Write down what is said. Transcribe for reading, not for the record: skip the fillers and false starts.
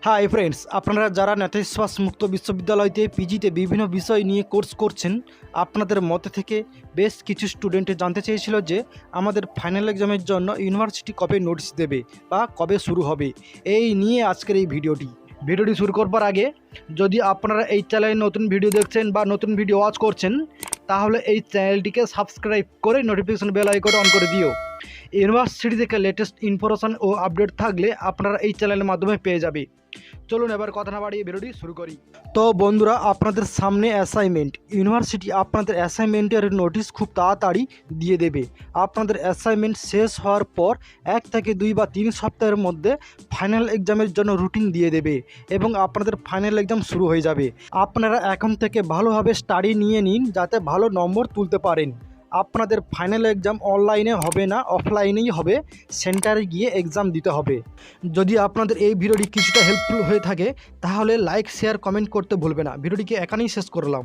Hi friends, আপনারা যারা নেতাজি সুভাষ মুক্ত বিশ্ববিদ্যালয়তে পিজিতে বিভিন্ন বিষয় নিয়ে কোর্স করছেন, আপনাদের মধ্যে থেকে বেশ কিছু স্টুডেন্ট জানতে চেয়েছিল যে আমাদের ফাইনাল এক্সামের জন্য ইউনিভার্সিটি কবে নোটিশ দেবে বা কবে শুরু হবে। এই নিয়ে আজকের এই ভিডিওটি শুরু করবার আগে যদি আপনারা এই চ্যানেলে নতুন ভিডিও দেখছেন বা নতুন ভিডিও ওয়াচ করছেন, তাহলে এই চ্যানেলটিকে সাবস্ক্রাইব করে নোটিফিকেশন বেল আইকন অন করে দিও। ইউনিভার্সিটি থেকে লেটেস্ট ইনফরমেশন ও আপডেট থাকলে আপনারা এই চ্যানেলের মাধ্যমে পেয়ে যাবে। চলুন এবার কথা না বাড়িয়ে ভিডিওটি শুরু করি। তো বন্ধুরা, আপনাদের সামনে অ্যাসাইনমেন্ট। ইউনিভার্সিটি আপনাদের অ্যাসাইনমেন্টের নোটিশ খুব তাড়াতাড়ি দিয়ে দেবে। আপনাদের অ্যাসাইনমেন্ট শেষ হওয়ার পর 1 থেকে 2 বা 3 সপ্তাহের মধ্যে ফাইনাল এক্সামের জন্য রুটিন দিয়ে দেবে এবং আপনাদের ফাইনাল এক্সাম শুরু হয়ে যাবে। আপনারা এখন থেকে ভালোভাবে স্টাডি নিয়ে নিন যাতে ভালো নম্বর তুলতে পারেন। আপনাদের ফাইনাল এক্সাম অনলাইনে হবে না, অফলাইনেই হবে। সেন্টারে গিয়ে এক্সাম দিতে হবে। যদি আপনাদের এই ভিডিওটি কিছুটা হেল্পফুল হয়ে থাকে তাহলে লাইক, শেয়ার, কমেন্ট করতে ভুলবে না। ভিডিওটিকে এখানেই শেষ করলাম।